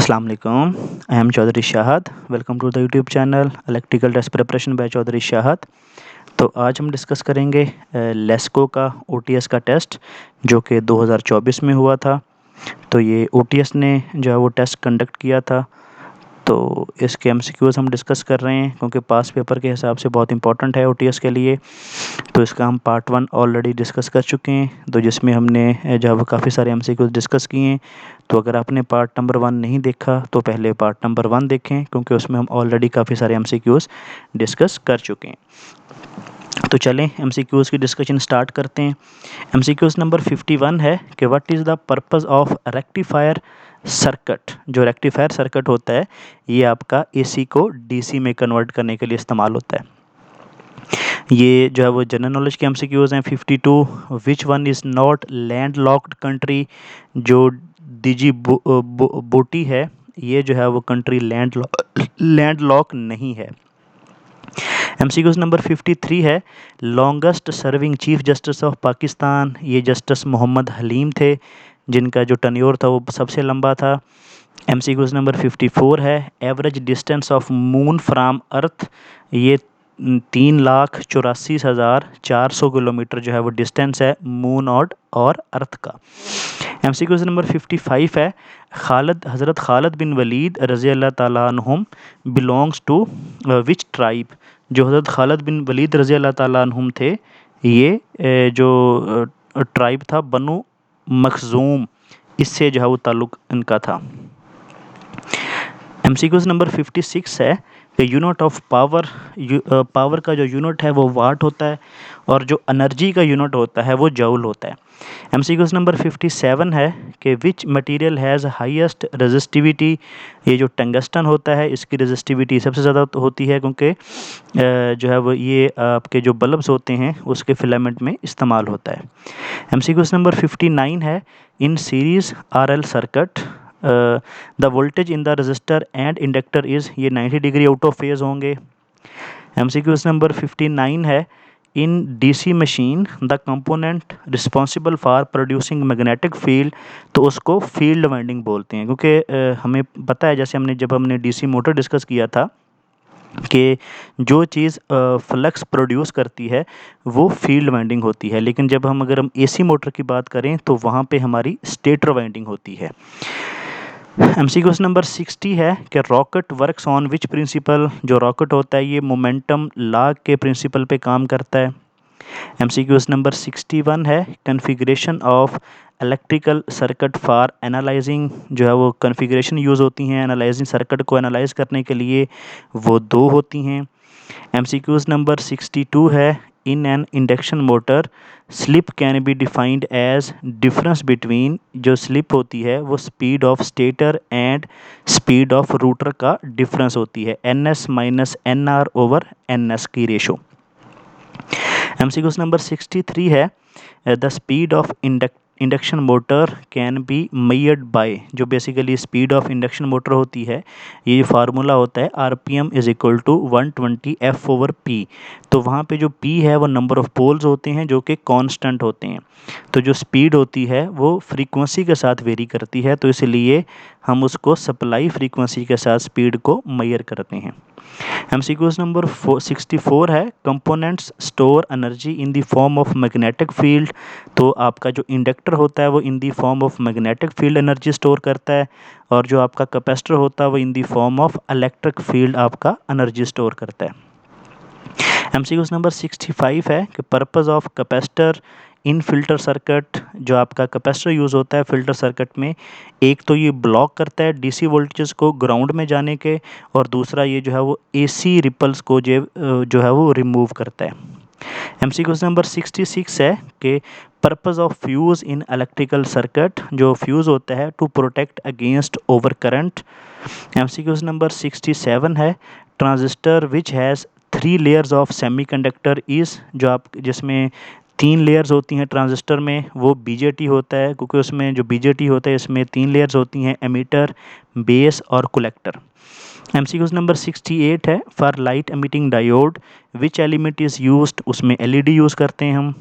अस्सलाम वालेकुम। I am Chaudhary Shahad. Welcome to the YouTube channel electrical test preparation by Chaudhary Shahad. तो आज हम डिस्कस करेंगे लेस्को का ओटीएस का टेस्ट जो कि 2024 में हुआ था। तो ये ओटीएस ने जो है वो टेस्ट कंडक्ट किया था। तो इसके एमसीक्यूज़ हम डिस्कस कर रहे हैं क्योंकि पास पेपर के हिसाब से बहुत इंपॉर्टेंट है ओटीएस के लिए। तो इसका हम पार्ट 1 ऑलरेडी डिस्कस कर चुके हैं, तो जिसमें हमने जो है काफ़ी सारे एमसीक्यूज़ डिस्कस किए हैं। तो अगर आपने पार्ट नंबर 1 नहीं देखा तो पहले पार्ट नंबर 1 देखें, क्योंकि उसमें हम ऑलरेडी काफ़ी सारे एमसीक्यूज़ डिस्कस कर चुके हैं। तो चलें एमसीक्यूज़ की डिस्कशन स्टार्ट करते हैं। एमसीक्यूज़ नंबर 51 है कि what is the purpose of rectifier circuit. जो रेक्टिफायर सर्किट होता है ये आपका एसी को डीसी में कन्वर्ट करने के लिए इस्तेमाल होता है। ये जो है वो जनरल नॉलेज के एमसीक्यूज़ हैं। 52 which one is not land locked country. जो बोटी है ये जो है वो कंट्री लैंड लॉक नहीं है। एमसीक्यूज़ नंबर 53 है longest serving chief justice of Pakistan. ये जस्टिस मोहम्मद हलीम थे, जिनका जो टन्योर था वो सबसे लंबा था। एमसीक्यूज़ नंबर 54 है average distance of moon from earth. ये 3,84,400 किलोमीटर जो है वो डिस्टेंस है मून और अर्थ का। एमसीक्यूज़ नंबर 55 है हज़रत खालिद बिन वलीद रज़ी अल्लाह ताला अन्हुम बिलोंग्स टू विच ट्राइब। जो हज़रत खालिद बिन वलीद रज़ी अल्लाह ताला अन्हुम थे ये जो ट्राइब था बनु मखजूम, इससे जो है वो ताल्लुक़ इनका था। एमसीक्यूज़ नंबर 56 है कि यूनिट ऑफ पावर। पावर का जो यूनिट है वो वाट होता है और जो एनर्जी का यूनिट होता है वो जूल होता है। एमसीक्यूज़ नंबर 57 है कि which material has highest resistivity. ये जो टंगस्टन होता है इसकी रेजिस्टिविटी सबसे ज़्यादा होती है, क्योंकि जो है वो ये आपके जो बल्ब्स होते हैं उसके फिलामेंट में इस्तेमाल होता है। एमसीक्यूज़ नंबर 59 है in series RL circuit the voltage in the resistor and inductor is. ये 90 डिग्री आउट ऑफ फेज़ होंगे। एमसीक्यूज़ नंबर 59 है in DC machine the component responsible for producing magnetic field. तो उसको फील्ड वाइंडिंग बोलते हैं, क्योंकि हमें पता है जैसे जब हमने डीसी मोटर डिस्कस किया था कि जो चीज़ फ्लक्स प्रोड्यूस करती है वो फील्ड वाइंडिंग होती है, लेकिन अगर हम एसी मोटर की बात करें तो वहाँ पे हमारी स्टेटर वाइंडिंग होती है। एमसीक्यूज़ नंबर 60 है कि rocket works on which principle. जो रॉकेट होता है ये मोमेंटम लॉ के प्रिंसिपल पे काम करता है। एमसीक्यूज़ नंबर 61 है configuration of electrical circuit for analysing. जो है वो कन्फिग्रेशन यूज़ होती हैं एनालाइजिंग सर्किट को एनालाइज करने के लिए, वो 2 होती हैं। एमसीक्यूज़ नंबर 62 है in an induction motor slip can be defined as difference between. जो स्लिप होती है वो speed of stator and speed of rotor का डिफरेंस होती है, NS minus NR over NS की रेशो। एमसीक्यूज़ नंबर 63 है the speed of induction motor can be measured by. जो basically speed of induction motor होती है ये फार्मूला होता है RPM is equal to 120 F over P। तो वहाँ पे जो P है वो नंबर ऑफ पोल्स होते हैं जो कि कांस्टेंट होते हैं। तो जो स्पीड होती है वो फ्रीक्वेंसी के साथ वेरी करती है, तो इसलिए हम उसको सप्लाई फ्रीक्वेंसी के साथ स्पीड को मेजर करते हैं। एमसीक्यूज़ नंबर 64 है components store energy in the form of magnetic field. तो आपका जो इंडक्टर होता है वो in the form of magnetic field energy store करता है, और जो आपका कैपेसिटर होता है वो in the form of electric field आपका एनर्जी स्टोर करता है। एमसीक्यूज़ नंबर 65 है कि purpose of capacitor in filter circuit. जो आपका कैपेसिटर यूज़ होता है फिल्टर सर्किट में, एक तो ये ब्लॉक करता है डीसी वोल्टेजेस को ग्राउंड में जाने के, और दूसरा ये जो है वो एसी रिपल्स को जो है वो रिमूव करता है। एमसीक्यूज़ नंबर 66 है कि purpose of fuse in electrical circuit. जो फ्यूज़ होता है to protect against over current. MCQs number 67 है transistor which has 3 layers of semiconductor is. जो आप जिसमें 3 लेयर्स होती हैं ट्रांजिस्टर में वो बीजेटी होता है, क्योंकि उसमें जो बीजेटी होता है इसमें 3 लेयर्स होती हैं, एमीटर, बेस और कलेक्टर। एमसीक्यूज़ नंबर 68 है for light emitting diode which element is used. उसमें LED यूज़ करते हैं हम।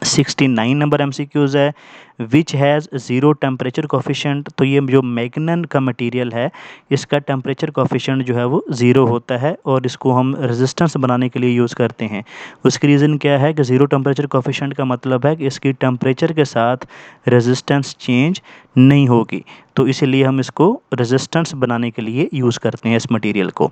69 नंबर एमसीक्यूज़ है which has zero temperature coefficient. तो ये जो मैग्नन का मटेरियल है इसका टेम्परेचर कोफिशिएंट जो है वो ज़ीरो होता है और इसको हम रेजिस्टेंस बनाने के लिए यूज़ करते हैं। उसकी रीज़न क्या है कि ज़ीरो टेम्परेचर कोफिशिएंट का मतलब है कि इसकी टेम्परेचर के साथ रेजिस्टेंस चेंज नहीं होगी, तो इसीलिए हम इसको रेजिस्टेंस बनाने के लिए यूज़ करते हैं इस मटेरियल को।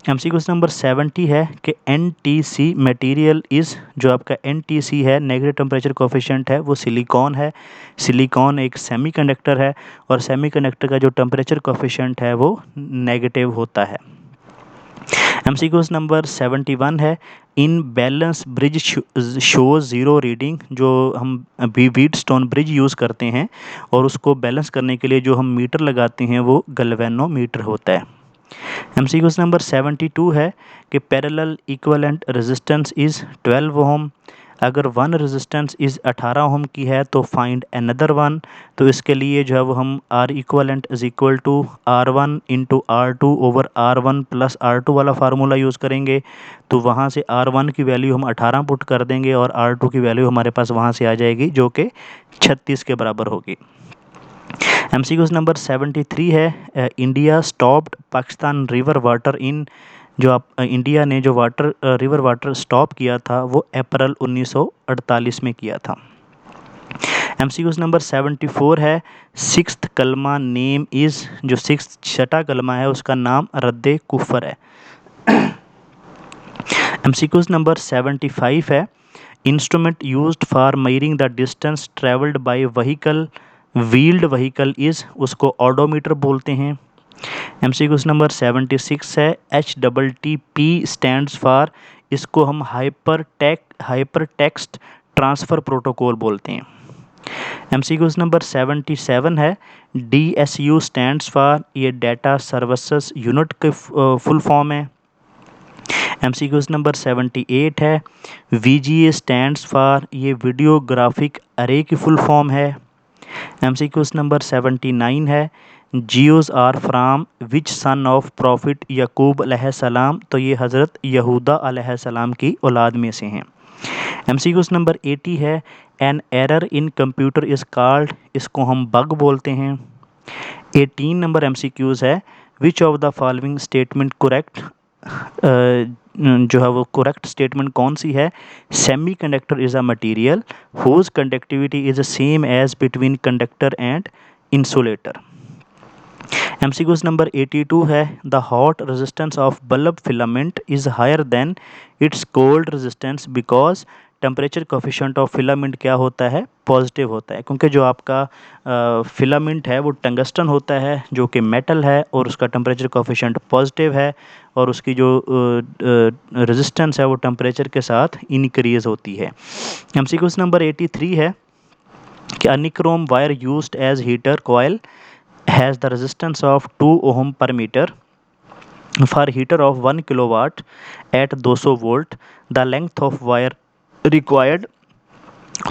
एमसीक्यू नंबर 70 है कि एनटीसी मटेरियल इज़, जो आपका एनटीसी है नेगेटिव टेम्परेचर कोफिशिएंट है वो सिलिकॉन है। सिलिकॉन एक सेमीकंडक्टर है और सेमीकंडक्टर का जो टेम्परेचर कोफिशिएंट है वो नेगेटिव होता है। एमसीक्यूज नंबर 71 है in balance bridge show zero reading. जो हम व्हीटस्टोन ब्रिज यूज़ करते हैं और उसको बैलेंस करने के लिए जो हम मीटर लगाते हैं वो गैल्वेनोमीटर होता है। एमसीक्यूज नंबर 72 है कि पैरेलल इक्विवेलेंट रेजिस्टेंस इज़ 12 ओम। अगर वन रेजिस्टेंस इज़ 18 ओम की है तो फाइंड अनदर वन। तो इसके लिए जो है वो हम R equivalent is equal to R1 into R2 over R1 plus R2 वाला फार्मूला यूज़ करेंगे। तो वहाँ से R1 की वैल्यू हम 18 पुट कर देंगे और R2 की वैल्यू हमारे पास वहाँ से आ जाएगी जो कि 36 के बराबर होगी। एमसीक्यूज नंबर 73 है India stopped Pakistan river water in. जो आप इंडिया ने जो वाटर रिवर वाटर स्टॉप किया था वो अप्रैल 1948 में किया था। एमसीक्यूज नंबर 74 है सिक्स्थ कलमा नेम इज़। जो सिक्स्थ छठा कलमा है उसका नाम रद्द कुफर है। एमसीक्यूज नंबर 75 है instrument used for measuring the distance travelled by vehicle wheeled vehicle is, उसको ऑडोमीटर बोलते हैं। एमसीक्यूज नंबर 76 है HTTP स्टैंड्स फॉर, इसको हम हाइपर टेक्स्ट ट्रांसफ़र प्रोटोकॉल बोलते हैं। एमसीक्यूज नंबर 77 है DSU स्टैंड्स फॉर, ये डाटा सर्विसेज यूनिट के फुल फॉर्म है। एमसीक्यूज नंबर 78 है VGA स्टैंड्स फॉर, ये वीडियो ग्राफिक अरे की फुल फॉर्म है। एमसीक्यूज नंबर 79 है Jews are from which son of prophet Yaqub अलैहिस्सलाम। तो ये हज़रत यहूदा अलैहिस्सलाम की औलाद में से हैं। एमसीक्यूज नंबर 80 है an error in computer is called, इसको हम बग बोलते हैं। 18 नंबर एमसीक्यूज है which of the following statement correct, जो है वो करेक्ट स्टेटमेंट कौन सी है। Semiconductor is a material whose conductivity is same as between conductor and insulator. MCQs number 82 है the hot resistance of bulb filament is higher than its cold resistance because temperature coefficient of filament क्या होता है, positive होता है, क्योंकि जो आपका filament है वो टंगस्टन होता है जो कि मेटल है और उसका टेम्परेचर कोफिशिएंट पॉजिटिव है और उसकी जो रेजिस्टेंस है वो टेम्परेचर के साथ इनक्रीज़ होती है। एमसीक्यूज नंबर 83 है कि a nichrome wire used as heater coil has the resistance of 2 ohm per meter for heater of 1 kilowatt at 200 volt. The length of wire required,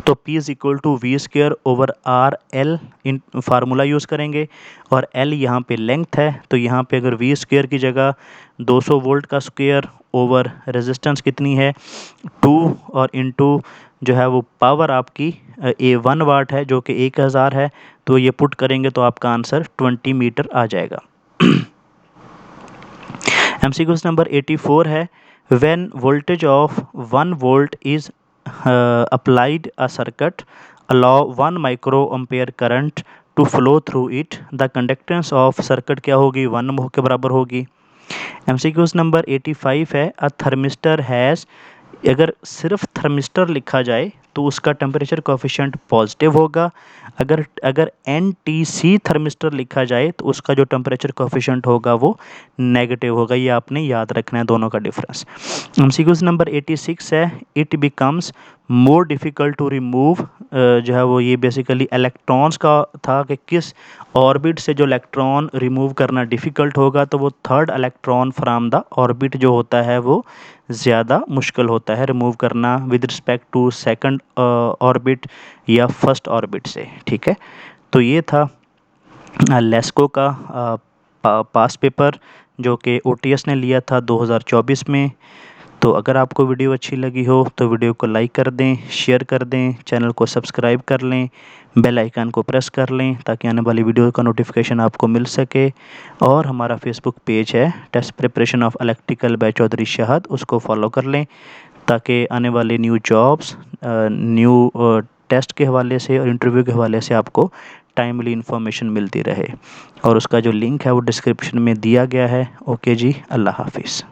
तो P is equal to V square over R L इन formula use करेंगे और L यहाँ पे length है। तो यहाँ पे अगर वी स्क्र की जगह 200 वोल्ट का स्क्वायर ओवर रेजिस्टेंस कितनी है 2 और इनटू जो है वो पावर आपकी 1 वाट है जो कि 1000 है। तो ये पुट करेंगे तो आपका आंसर 20 मीटर आ जाएगा। एमसीक्यूज नंबर 84 है when voltage of 1 volt is applied a circuit allow 1 micro ampere current to flow through it, the conductance of circuit क्या होगी 1 mho के बराबर होगी। एमसीक्यूज नंबर 85 है अ थर्मिस्टर हैज़, अगर सिर्फ थर्मिस्टर लिखा जाए तो उसका टेम्परेचर कोफिशिएंट पॉजिटिव होगा। अगर अगर NTC थर्मिस्टर लिखा जाए तो उसका जो टेम्परेचर कोफिशिएंट होगा वो नेगेटिव होगा। ये आपने याद रखना है दोनों का डिफरेंस। एमसीक्यूज नंबर 86 है it becomes more difficult to remove, जो है वो ये बेसिकली इलेक्ट्रॉन्स का था कि किस ऑर्बिट से जो इलेक्ट्रॉन रिमूव करना डिफ़िकल्ट होगा, तो वो third electron from the orbit जो होता है वो ज़्यादा मुश्किल होता है रिमूव करना with respect to second orbit या फर्स्ट ऑर्बिट से। ठीक है, तो ये था लेस्को का पास पेपर जो कि OTS ने लिया था 2024 में। तो अगर आपको वीडियो अच्छी लगी हो तो वीडियो को लाइक कर दें, शेयर कर दें, चैनल को सब्सक्राइब कर लें, बेल आइकन को प्रेस कर लें ताकि आने वाली वीडियो का नोटिफिकेशन आपको मिल सके। और हमारा फेसबुक पेज है test preparation of electrical by Chaudhary Shahad, उसको फॉलो कर लें ताकि आने वाले न्यू जॉब्स, न्यू टेस्ट के हवाले से और इंटरव्यू के हवाले से आपको टाइमली इन्फॉर्मेशन मिलती रहे। और उसका जो लिंक है वो डिस्क्रिप्शन में दिया गया है। ओके जी, अल्लाह हाफिज़।